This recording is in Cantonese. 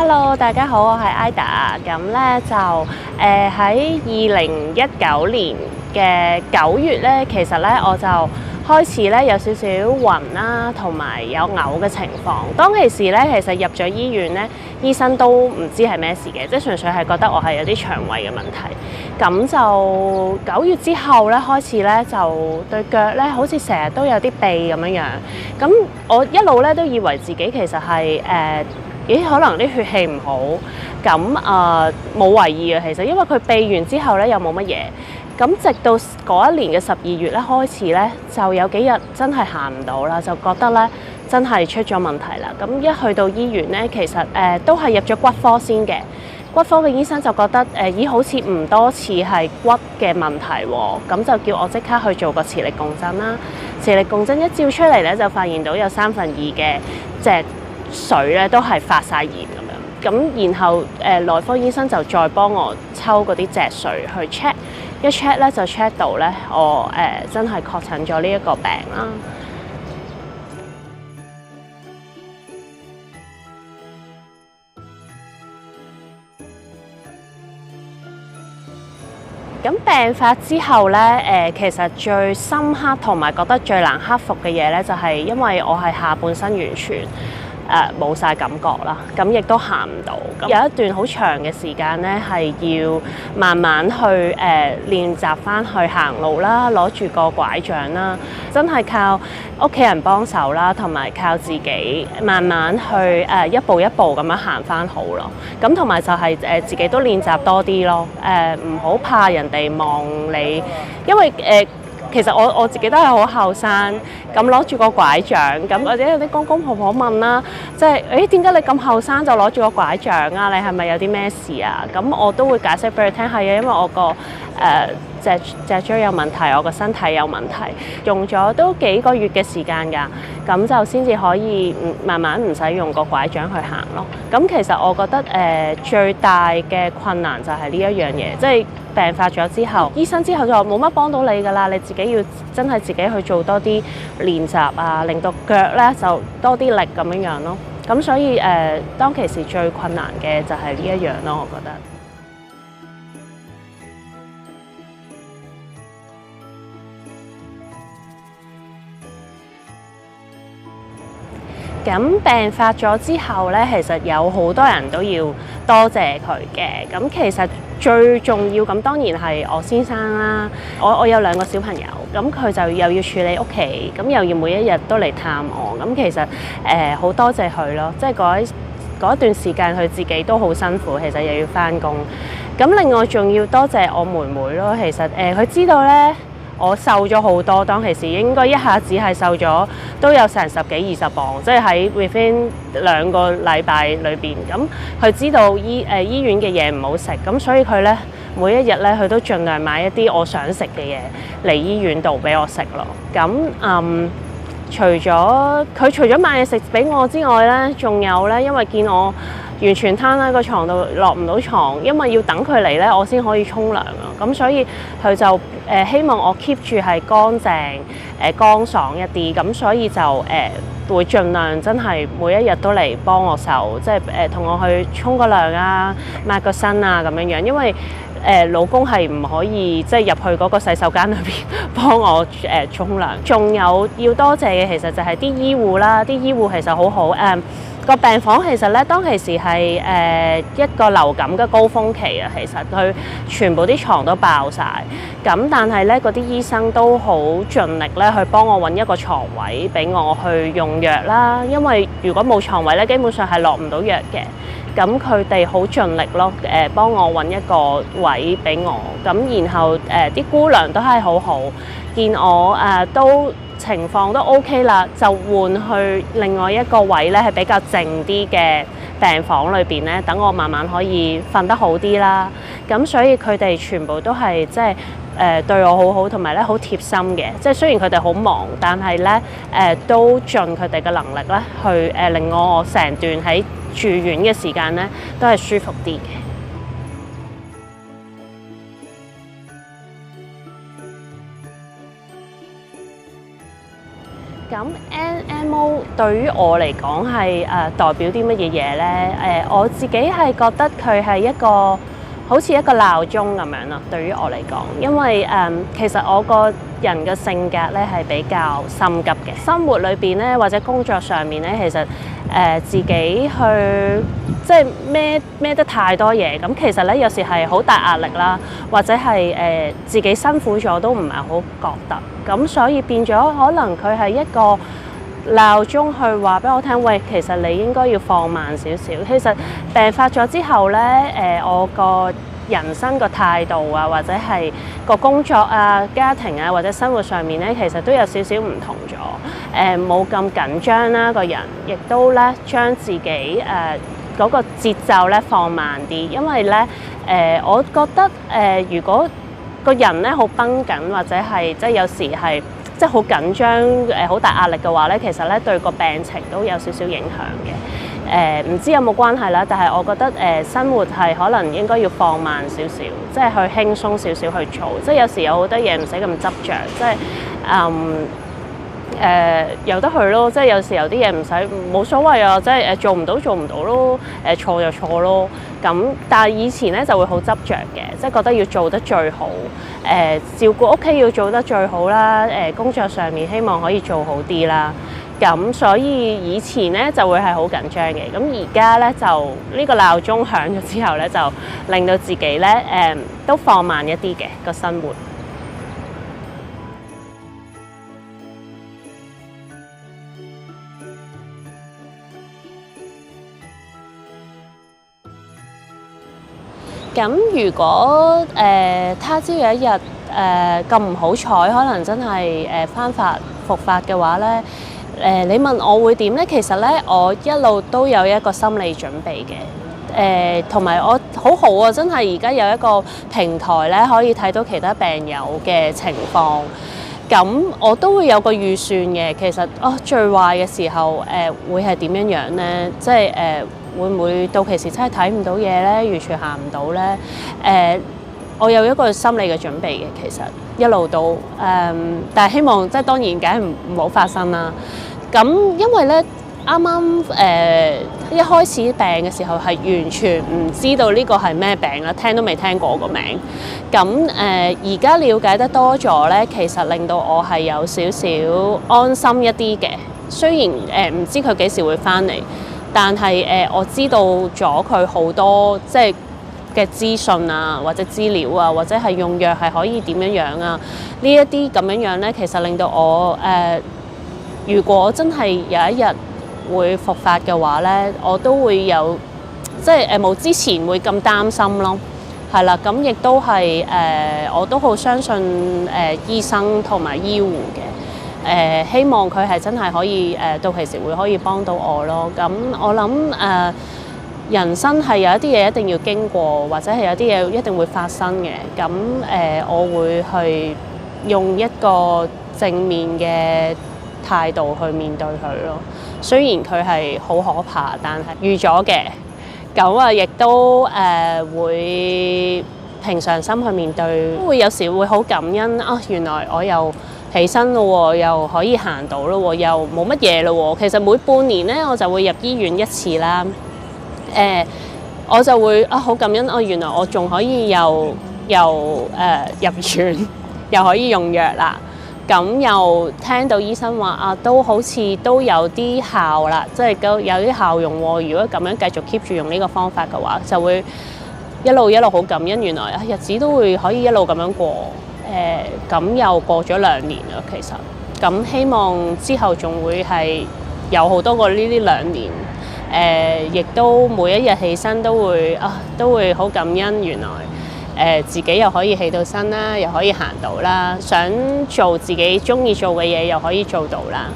Hello，大家好，我係 Ida。咁咧就喺2019年嘅9月咧，其實咧我就開始咧有少少暈啦，同埋有嘔嘅情況。當其時咧，其實入咗醫院咧，醫生都唔知係咩事嘅，即係純粹係覺得我係有啲腸胃嘅問題。咁就9月之後咧，開始咧就對腳咧好似成日都有啲痹咁樣樣。咁我一路咧都以為自己其實係可能啲血氣唔好，咁冇為意嘅其實，因為佢痹完之後咧又冇乜嘢，咁直到嗰一年嘅12月咧開始咧，就有幾日真係行唔到啦，就覺得咧真係出咗問題啦。咁一去到醫院咧，其實都係入咗骨科先嘅，骨科嘅醫生就覺得好似唔多似係骨嘅問題喎，咁就叫我即刻去做個磁力共振啦。磁力共振一照出嚟咧，就發現到有2/3嘅脊髓咧都係發晒炎咁樣，咁然後內科醫生就再幫我抽嗰啲脊髓去 check， 一 check 咧就 check 到咧我真係確診咗呢一個病啦。咁病發之後咧，其實最深刻同埋覺得最難克服嘅嘢咧，就係因為我係下半身完全冇晒感覺啦，咁亦都行唔到。咁有一段好長嘅時間咧，係要慢慢去練習翻去行路啦，攞住個拐杖啦，真係靠屋企人幫手啦，同埋靠自己慢慢去一步一步咁樣行翻好咯。咁同埋就係自己都練習多啲咯，唔好怕人哋望你，因為其實我自己都係好後生，咁攞住個拐杖，咁或者有啲公公婆婆問啦，即係點解你咁後生就攞住個拐杖啊？你係咪有啲咩事啊？咁我都會解釋俾佢聽，係啊，因為我個脊椎有問題，我個身體有問題，用咗都幾個月嘅時間㗎，咁就先至可以慢慢唔使用個拐杖去行咯。咁其實我覺得最大嘅困難就係呢一樣嘢，即係病發咗之後，醫生之後就話冇乜幫到你㗎啦，你自己要真係自己去做多啲練習啊，令到腳咧就多啲力咁樣樣咯。咁所以當其時最困難嘅就係呢一樣咯，我覺得。咁病發咗之後咧，其實有好多人都要多謝佢嘅。咁其實最重要咁當然係我先生啦。我有2個小朋友，咁佢就又要處理屋企，咁又要每一日都嚟探我。咁其實好多謝佢咯，即係嗰一段時間佢自己都好辛苦，其實又要返工。咁另外仲要多謝我妹妹咯。其實佢知道咧，我瘦咗好多，當其時應該一下子係瘦咗都有成10幾20磅，即係喺 within 2個禮拜裏邊。咁佢知道醫院嘅嘢唔好食，咁所以佢咧每一日咧佢都盡量買一啲我想食嘅嘢嚟醫院度俾我食咯。咁除咗買嘢食俾我之外咧，仲有咧，因為見我完全攤喺個床度落唔到床，因為要等佢嚟咧，我先可以沖涼啊。咁所以佢就希望我 keep 住係乾淨乾爽一啲，咁所以就會盡量真係每一日都嚟幫我手，即係同我去沖個涼啊、抹個身啊咁樣樣，因為老公係唔可以即係入去嗰個洗手間裏邊幫我沖涼。仲有要多謝嘅其實就係啲醫護啦，啲醫護其實好好。個病房其實咧，當其時係一個流感嘅高峰期啊，其實佢全部啲床都爆晒。咁但係咧，嗰啲醫生都好盡力咧去幫我揾一個床位俾我去用藥啦。因為如果冇床位咧，基本上係落唔到藥嘅。咁佢哋好盡力咯，幫我揾一個位俾我。咁然後啲姑娘都係好好，見我都情況都 OK 啦，就換去另外一個位咧，係比較靜啲嘅病房裏邊咧，等我慢慢可以瞓得好啲啦。咁所以佢哋全部都係即係對我好好，同埋咧好貼心嘅。即係雖然佢哋好忙，但係咧都盡佢哋嘅能力咧去令我成段喺住院嘅時間咧都係舒服啲嘅。咁 NMO 對於我嚟講係代表啲乜嘢嘢咧？我自己係覺得佢係一個好似一個鬧鐘咁樣咯。對於我嚟講，因為其實我個人嘅性格咧係比較心急嘅，生活裏邊咧或者工作上面咧，其實自己去即係孭得太多嘢，咁其實咧有時係好大壓力啦，或者係自己辛苦咗都唔係好覺得。咁所以變咗，可能佢係一個鬧鐘去話俾我聽，喂，其實你應該要放慢少少。其實病發咗之後咧，我個人生個態度啊，或者係個工作啊、家庭啊，或者生活上面咧，其實都有少少唔同咗。冇咁緊張啦，個人亦都咧將自己嗰個節奏咧放慢啲，因為咧我覺得如果個人咧好繃緊，或者係即係有時係即係好緊張好大壓力嘅話咧，其實咧對個病情都有少少影響嘅。唔知有冇關係啦，但係我覺得生活係可能應該要放慢少少，即係去輕鬆少少去做，即係有時有好多嘢唔使咁執着，即係由得佢咯，即係有時有啲嘢唔使冇所謂啊，即係做唔到咯，錯就錯咯。咁但係以前咧就會好執着嘅，即係覺得要做得最好，照顧屋企要做得最好啦，工作上面希望可以做好啲啦。咁所以以前咧就會係好緊張嘅，咁而家咧就呢個鬧鐘響咗之後咧，就令到自己咧都放慢一啲嘅個生活。咁如果他朝有一日咁唔好彩，可能真係翻發復發嘅話咧，你問我會點咧？其實咧，我一路都有一個心理準備嘅。同埋我好好啊，真係而家有一個平台咧，可以睇到其他病友嘅情況。咁我都會有個預算嘅。其實最壞嘅時候會係點樣樣咧？即係會唔會到期時真係睇唔到嘢咧？完全行唔到咧？我有一個心理嘅準備嘅，其實一路都但係希望即係當然梗係唔好發生啦。咁因為咧啱啱一開始病嘅時候係完全唔知道呢個係咩病啦，聽都未聽過個名。咁而家了解得多咗咧，其實令到我係有少少安心一啲嘅。雖然唔知佢幾時會翻嚟，但係我知道咗佢好多即係嘅資訊啊，或者資料啊，或者係用藥係可以點樣樣啊？呢一啲咁樣樣咧，其實令到我如果真係有一日會復發嘅話咧，我都會有即係冇之前會咁擔心咯。係啦，咁亦都係我都好相信醫生同埋醫護嘅。希望佢係真係可以到期時會可以幫到我咯。咁我諗人生係有一啲嘢一定要經過，或者係有啲嘢一定會發生嘅。咁我會去用一個正面嘅態度去面對佢咯。雖然佢係好可怕，但係預咗嘅。咁啊，亦都會平常心去面對，會有時會好感恩啊！原來我又起身咯，又可以行到咯，又冇乜嘢咯。其實每半年咧，我就會入醫院一次啦。我就會好感恩原來我仲可以又入院，又可以用藥啦。咁又聽到醫生話都好似都有啲效啦，即係有啲效用喎。如果咁樣繼續 keep 住用呢個方法嘅話，就會一路好感恩。原來日子都會可以一路咁樣過。咁又過咗2年啦，其實。咁希望之後仲會係有好多個呢啲2年。亦都每一日起身都會好感恩，原來自己又可以起到身啦，又可以行到啦，想做自己中意做嘅嘢又可以做到啦。